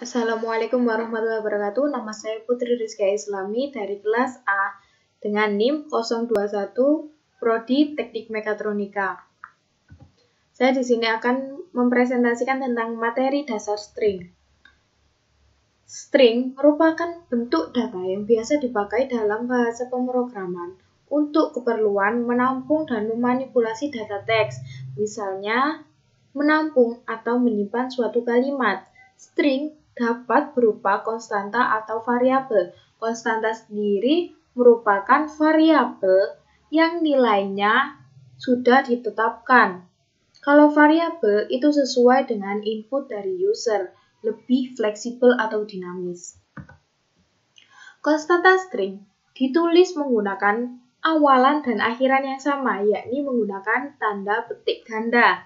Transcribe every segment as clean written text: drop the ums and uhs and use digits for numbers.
Assalamualaikum warahmatullahi wabarakatuh. Nama saya Putri Rizka Islami dari kelas A dengan NIM 021 Prodi Teknik Mekatronika. Saya di sini akan mempresentasikan tentang materi dasar string. String merupakan bentuk data yang biasa dipakai dalam bahasa pemrograman untuk keperluan menampung dan memanipulasi data teks, misalnya menampung atau menyimpan suatu kalimat. String dapat berupa konstanta atau variabel. Konstanta sendiri merupakan variabel yang nilainya sudah ditetapkan. Kalau variabel itu sesuai dengan input dari user, lebih fleksibel atau dinamis. Konstanta string ditulis menggunakan awalan dan akhiran yang sama, yakni menggunakan tanda petik ganda.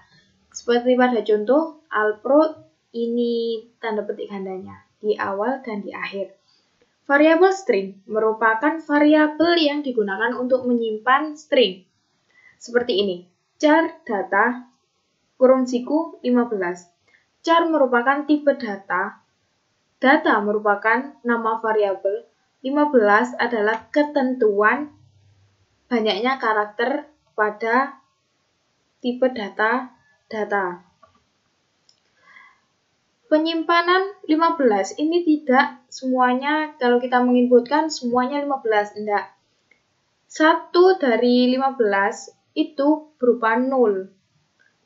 Seperti pada contoh Alpro, ini tanda petik gandanya di awal dan di akhir. Variabel string merupakan variabel yang digunakan untuk menyimpan string. Seperti ini, char data kurung siku 15. Char merupakan tipe data. Data merupakan nama variabel. 15 adalah ketentuan banyaknya karakter pada tipe data. Penyimpanan 15 ini tidak semuanya, kalau kita menginputkan semuanya 15, enggak. 1 dari 15 itu berupa 0.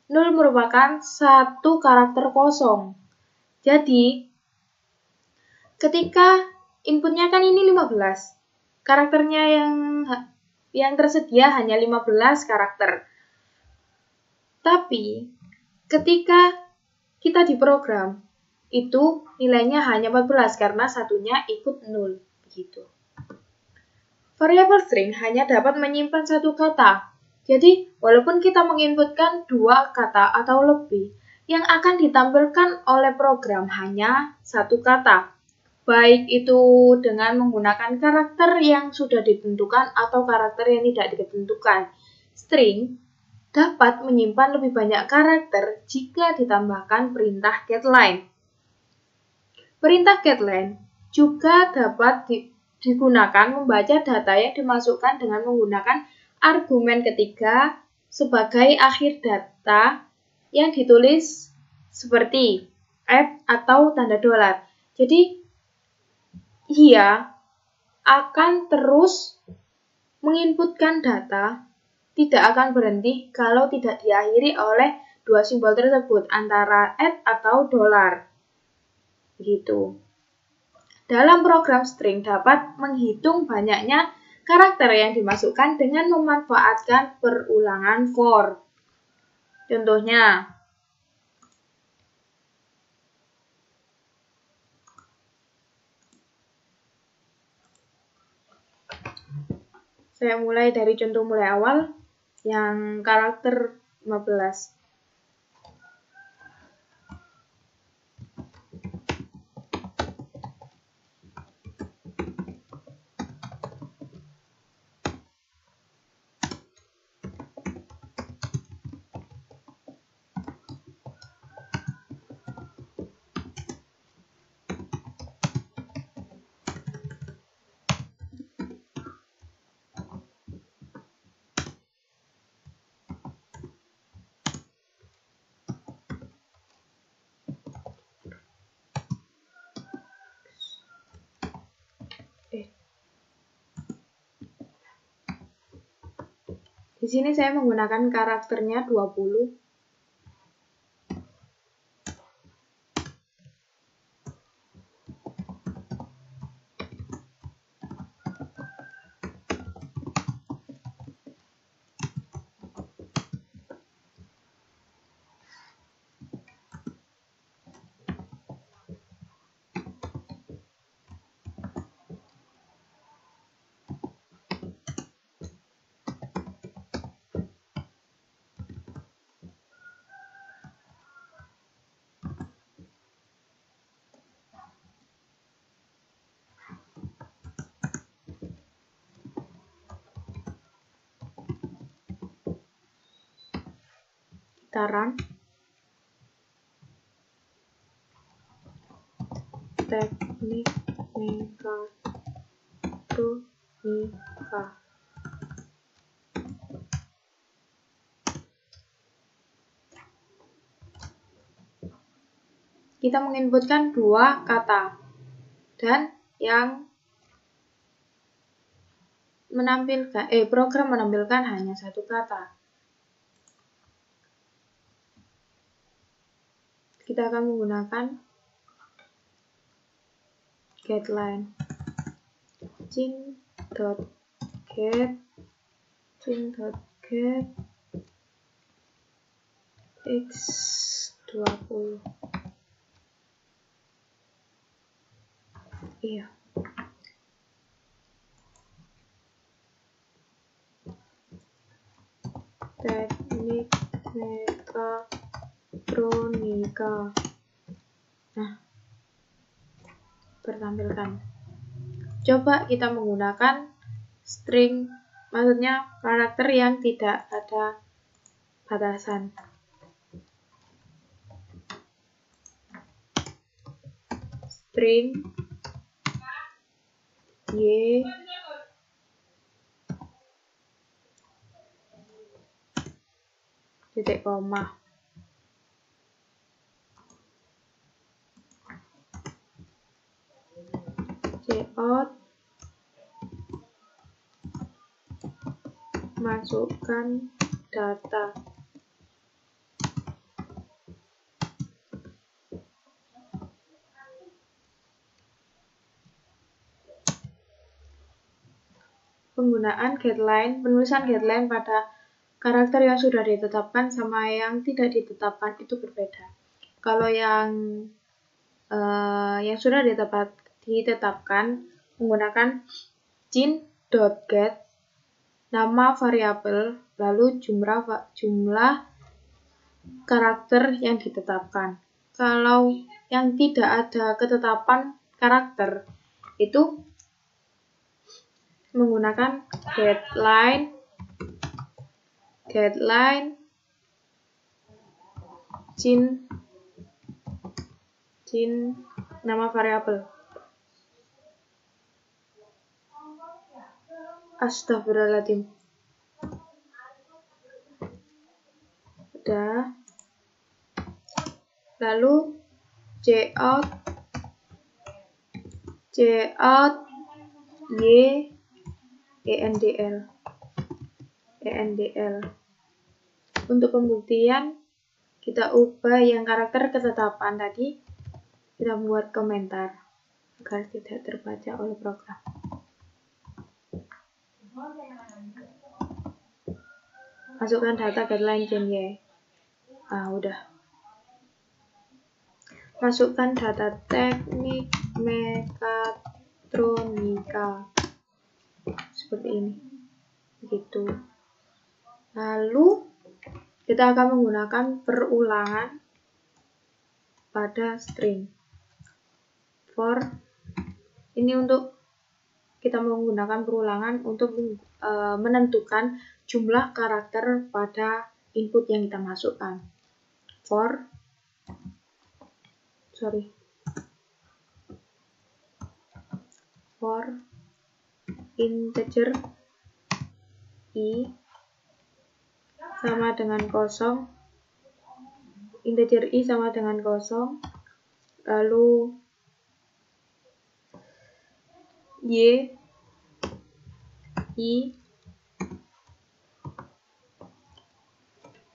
0 merupakan satu karakter kosong. Jadi, ketika inputnya kan ini 15, karakternya yang tersedia hanya 15 karakter. Tapi, ketika kita diprogram, itu nilainya hanya 14 karena satunya ikut 0. Begitu. Variabel string hanya dapat menyimpan satu kata. Jadi, walaupun kita menginputkan 2 kata atau lebih, yang akan ditampilkan oleh program hanya satu kata. Baik itu dengan menggunakan karakter yang sudah ditentukan atau karakter yang tidak ditentukan. String dapat menyimpan lebih banyak karakter jika ditambahkan perintah getLine. Perintah getLine juga dapat digunakan membaca data yang dimasukkan dengan menggunakan argumen ketiga sebagai akhir data yang ditulis seperti F atau tanda $. Jadi, ia akan terus menginputkan data, tidak akan berhenti kalau tidak diakhiri oleh dua simbol tersebut, antara atau $. Begitu. Dalam program string dapat menghitung banyaknya karakter yang dimasukkan dengan memanfaatkan perulangan for. Contohnya, saya mulai dari contoh mulai awal yang karakter 15. Di sini saya menggunakan karakternya 20. Taran. teknik mekatronika. Kita menginputkan dua kata dan yang program menampilkan hanya satu kata. Kita akan menggunakan getLine. Cin.get x20. Iya. Teknik mekatronika. Nah, tertampilkan. Coba kita menggunakan string, maksudnya karakter yang tidak ada batasan. String y titik koma. Cout masukkan data. Penggunaan getLine, penulisan getLine pada karakter yang sudah ditetapkan sama yang tidak ditetapkan itu berbeda. Kalau yang sudah ditetapkan menggunakan cin.get nama variabel lalu jumlah karakter yang ditetapkan. Kalau yang tidak ada ketetapan karakter itu menggunakan getLine cin nama variabel. Astagfirullahaladzim. Udah. Lalu cout y endl. Untuk pembuktian kita ubah yang karakter ketetapan tadi, kita buat komentar agar tidak terbaca oleh program. Masukkan data getLine cin y. Udah. Masukkan data teknik mekatronika. Seperti ini. Begitu. Lalu kita akan menggunakan perulangan pada string. For ini untuk kita menggunakan perulangan untuk menentukan jumlah karakter pada input yang kita masukkan. For integer i sama dengan 0, lalu y i,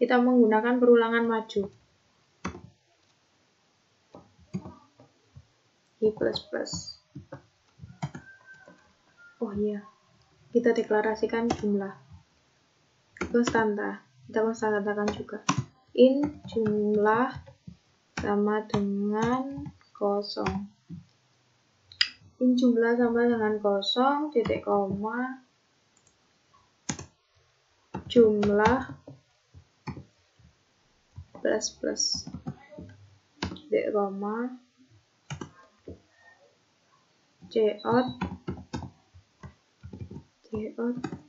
kita menggunakan perulangan maju. I++. Oh iya, kita deklarasikan jumlah konstanta. Kita konstantakan juga. In jumlah sama dengan 0. In jumlah sama dengan 0, titik koma, jumlah plus, titik koma, cout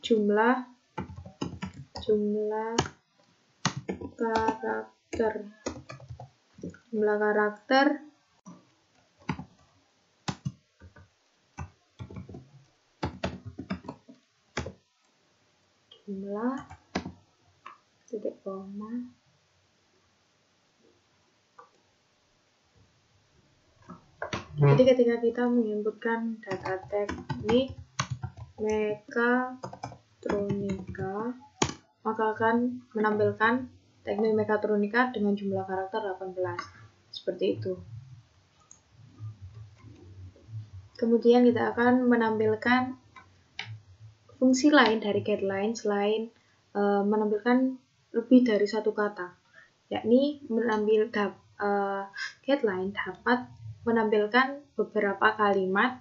jumlah karakter jumlah titik koma jadi ketika kita menginputkan data teknik mekatronika maka akan menampilkan teknik mekatronika dengan jumlah karakter 18 seperti itu. Kemudian kita akan menampilkan fungsi lain dari getLine selain menampilkan lebih dari satu kata, yakni getLine dapat menampilkan beberapa kalimat.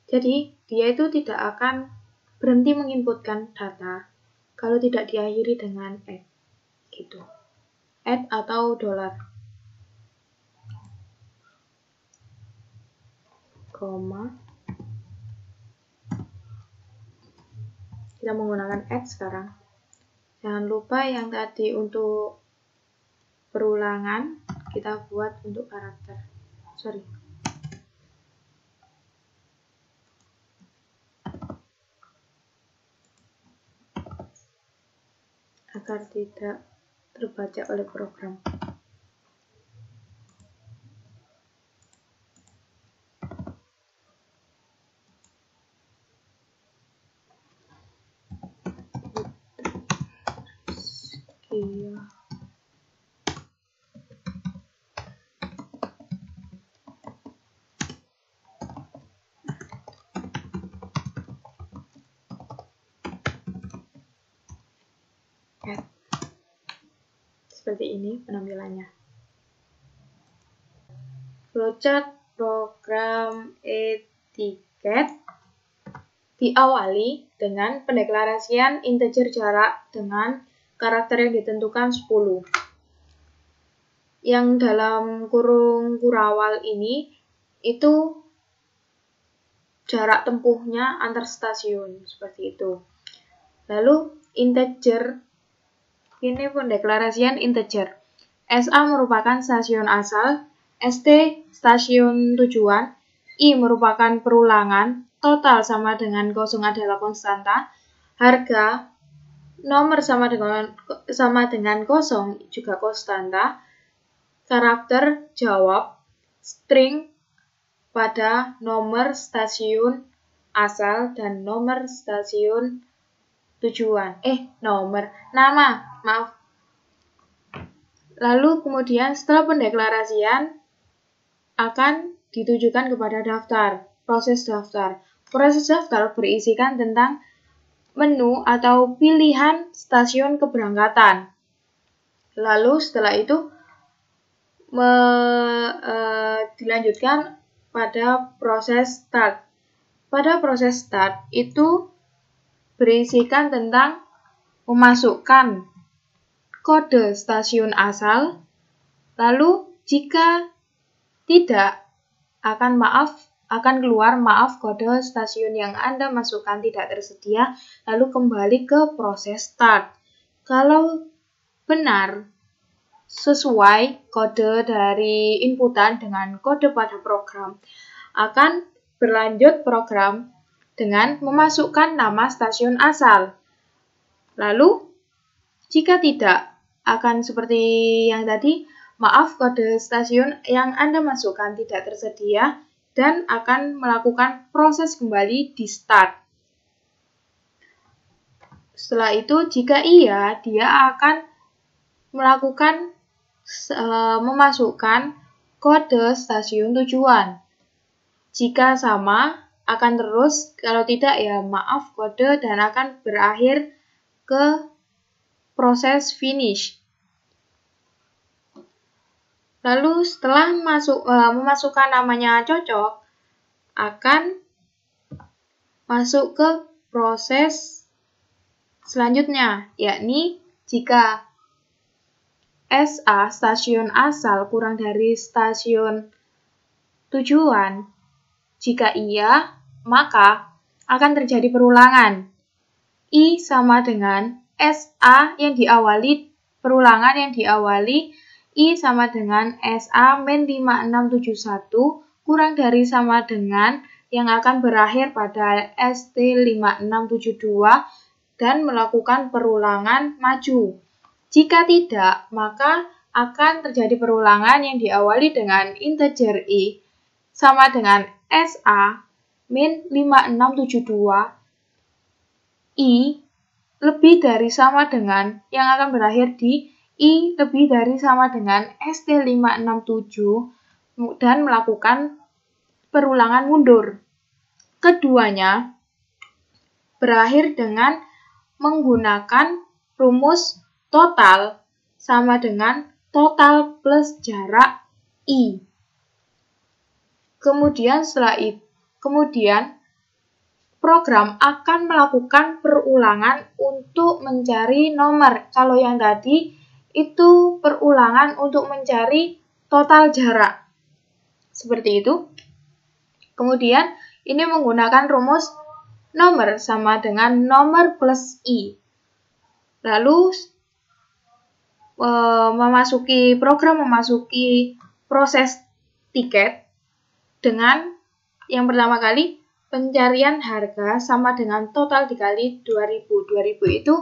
Jadi dia itu tidak akan berhenti menginputkan data kalau tidak diakhiri dengan @ gitu. @ atau $, koma. Kita menggunakan @ sekarang. Jangan lupa yang tadi untuk perulangan kita buat untuk karakter. Agar tidak terbaca oleh program. Iya. Seperti ini penampilannya. Flowchart program etiket diawali dengan pendeklarasian integer jarak dengan karakter yang ditentukan 10. Yang dalam kurung kurawal ini itu jarak tempuhnya antar stasiun, seperti itu. Lalu integer, ini pendeklarasian integer. SA merupakan stasiun asal, ST stasiun tujuan, I merupakan perulangan, total sama dengan 0 adalah konstanta, harga nomor sama dengan 0 juga konstanta, karakter jawab, string pada nomor stasiun asal dan nomor stasiun tujuan. Nama. Lalu kemudian setelah pendeklarasian akan ditujukan kepada daftar, proses daftar. Proses daftar berisikan tentang menu atau pilihan stasiun keberangkatan. Lalu setelah itu dilanjutkan pada proses start. Pada proses start itu berisikan tentang memasukkan kode stasiun asal, lalu jika tidak akan keluar kode stasiun yang Anda masukkan tidak tersedia, lalu kembali ke proses start. Kalau benar sesuai kode dari inputan dengan kode pada program, akan berlanjut program dengan memasukkan nama stasiun asal. Lalu, jika tidak, akan seperti yang tadi, kode stasiun yang Anda masukkan tidak tersedia dan akan melakukan proses kembali di start. Setelah itu, jika iya, dia akan melakukan memasukkan kode stasiun tujuan. Jika sama, akan terus, kalau tidak ya kode dan akan berakhir ke proses finish. Lalu setelah memasukkan namanya cocok, akan masuk ke proses selanjutnya, yakni jika SA stasiun asal kurang dari stasiun tujuan, jika iya, maka akan terjadi perulangan. I sama dengan SA yang diawali, perulangan yang diawali I sama dengan SA min 5671 kurang dari sama dengan yang akan berakhir pada ST5672 dan melakukan perulangan maju. Jika tidak, maka akan terjadi perulangan yang diawali dengan integer i sama dengan SA min 5672 i lebih dari sama dengan yang akan berakhir di i lebih dari sama dengan ST567 dan melakukan perulangan mundur. Keduanya berakhir dengan menggunakan rumus total sama dengan total plus jarak i. Kemudian program akan melakukan perulangan untuk mencari nomor. Kalau yang tadi itu perulangan untuk mencari total jarak. Seperti itu. Kemudian ini menggunakan rumus nomor sama dengan nomor plus i. Lalu program memasuki proses tiket dengan yang pertama kali pencarian harga sama dengan total dikali 2000. 2000 itu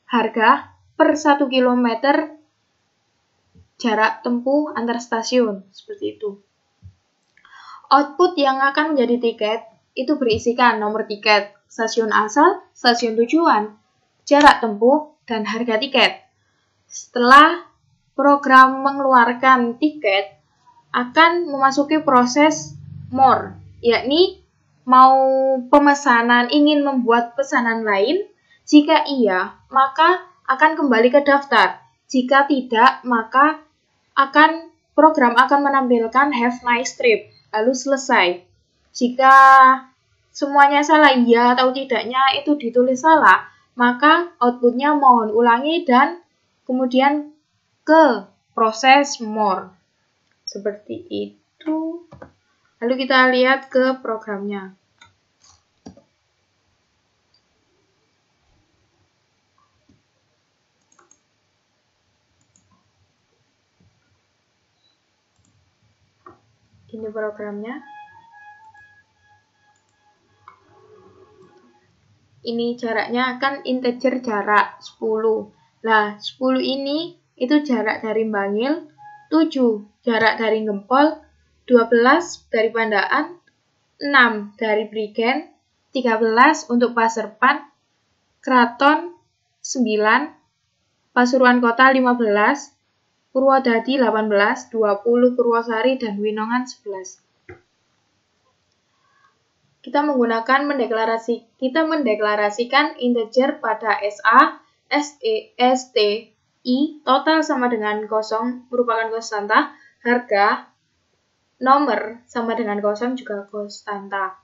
harga per 1 km jarak tempuh antar stasiun. Seperti itu. Output yang akan menjadi tiket itu berisikan nomor tiket, stasiun asal, stasiun tujuan, jarak tempuh, dan harga tiket. Setelah program mengeluarkan tiket, akan memasuki proses more, yakni mau ingin membuat pesanan lain. Jika iya, maka akan kembali ke daftar. Jika tidak, maka program akan menampilkan have nice trip, lalu selesai. Jika semuanya salah, iya atau tidaknya itu ditulis salah, maka outputnya mohon ulangi dan kemudian ke proses more. Seperti itu. Lalu kita lihat ke programnya. Ini programnya. Ini jaraknya kan integer jarak 10. Nah, 10 ini itu jarak dari Bangil, 7 jarak dari Gempol, 12 dari Pandaan, 6 dari Prigen, 13 untuk Paserpan, Kraton 9, Pasuruan Kota 15, Purwodadi 18, 20 Purwosari, dan Winongan 11. Kita mendeklarasikan integer pada SA, SE, ST, I, total sama dengan 0 merupakan konstanta, harga, nomor sama dengan 0 juga konstanta.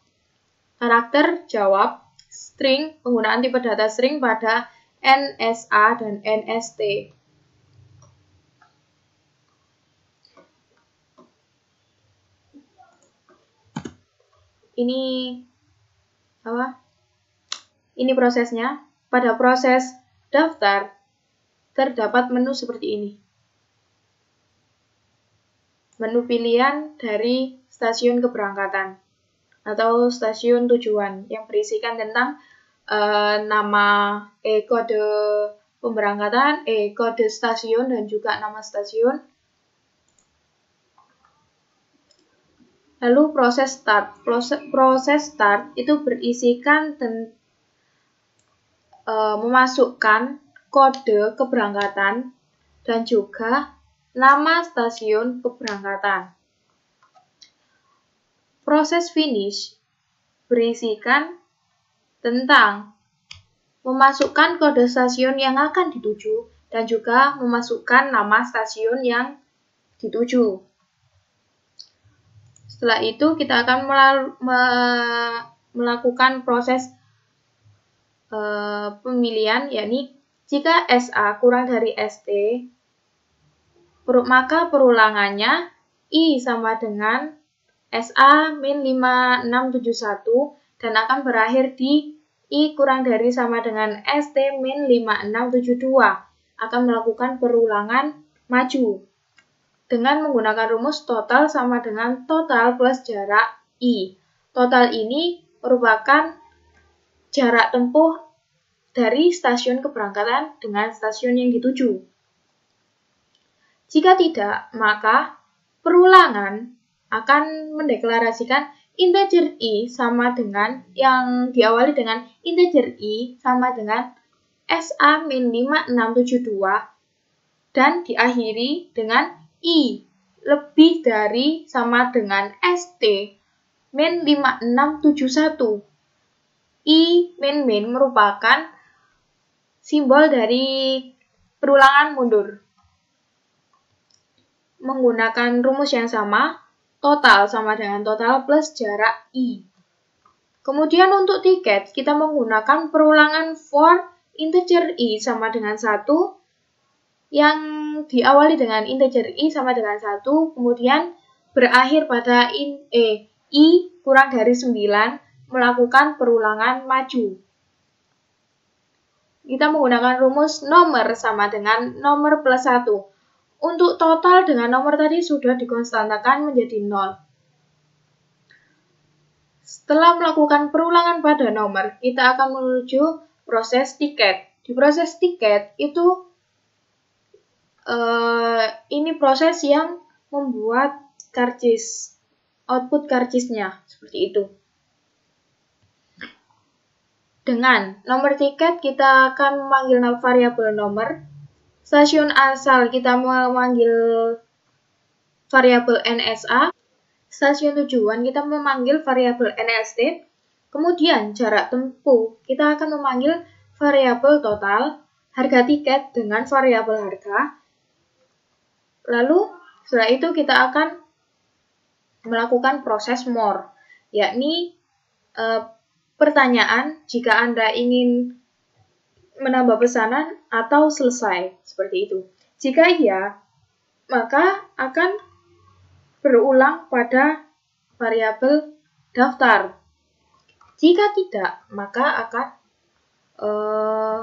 Karakter jawab, string, penggunaan tipe data string pada NSA dan NST. Ini prosesnya. Pada proses daftar terdapat menu seperti ini. Menu pilihan dari stasiun keberangkatan atau stasiun tujuan yang berisikan tentang nama, kode pemberangkatan, kode stasiun, dan juga nama stasiun. Lalu proses start. Proses start itu berisikan memasukkan kode keberangkatan dan juga nama stasiun keberangkatan. Proses finish berisikan tentang memasukkan kode stasiun yang akan dituju dan juga memasukkan nama stasiun yang dituju. Setelah itu kita akan melakukan proses pemilihan, yakni jika SA kurang dari ST, maka perulangannya I sama dengan SA min 5671 dan akan berakhir di I kurang dari sama dengan ST min 5672. Akan melakukan perulangan maju dengan menggunakan rumus total sama dengan total plus jarak I. Total ini merupakan jarak tempuh dari stasiun keberangkatan dengan stasiun yang dituju. Jika tidak, maka perulangan akan mendeklarasikan integer i sama dengan yang diawali dengan integer i sama dengan SA-5672 dan diakhiri dengan i lebih dari sama dengan ST-5671. I min merupakan simbol dari perulangan mundur. Menggunakan rumus yang sama, total sama dengan total plus jarak i. Kemudian untuk tiket, kita menggunakan perulangan for integer i sama dengan 1, yang diawali dengan integer i sama dengan 1, kemudian berakhir pada i kurang dari 9, melakukan perulangan maju. Kita menggunakan rumus nomor sama dengan nomor plus 1. Untuk total dengan nomor tadi sudah dikonstantakan menjadi 0. Setelah melakukan perulangan pada nomor, kita akan menuju proses tiket. Di proses tiket itu ini proses yang membuat karcis, output karcisnya seperti itu. Dengan nomor tiket kita akan memanggil variabel nomor. Stasiun asal kita memanggil variabel NSA. Stasiun tujuan kita memanggil variabel NST. Kemudian jarak tempuh kita akan memanggil variabel total. Harga tiket dengan variabel harga. Lalu setelah itu kita akan melakukan proses more, yakni pertanyaan jika Anda ingin menambah pesanan atau selesai, seperti itu. Jika iya, maka akan berulang pada variabel daftar. Jika tidak, maka akan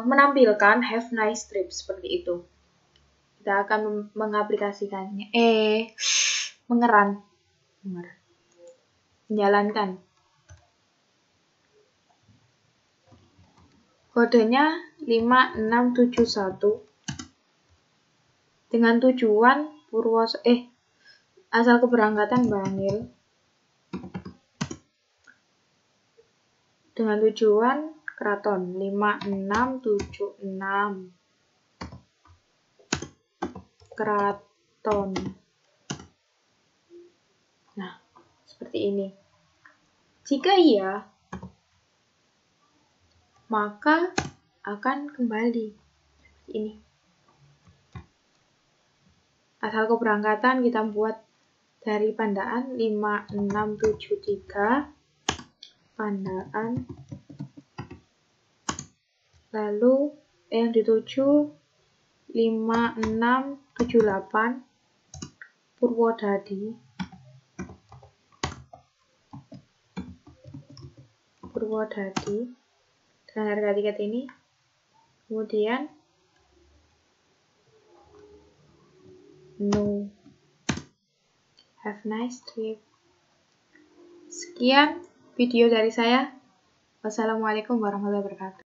menampilkan have nice trip, seperti itu. Kita akan mengaplikasikannya. Menjalankan. Kodenya 5671 dengan tujuan asal keberangkatan Bangil dengan tujuan Keraton 5676 Keraton. Nah, seperti ini. Jika iya, maka akan kembali ini. Asal keberangkatan kita buat dari Pandaan 5673 Pandaan, lalu yang dituju 5678 Purwodadi dengan harga tiket ini. Kemudian no, have nice trip. Sekian video dari saya. Wassalamualaikum warahmatullahi wabarakatuh.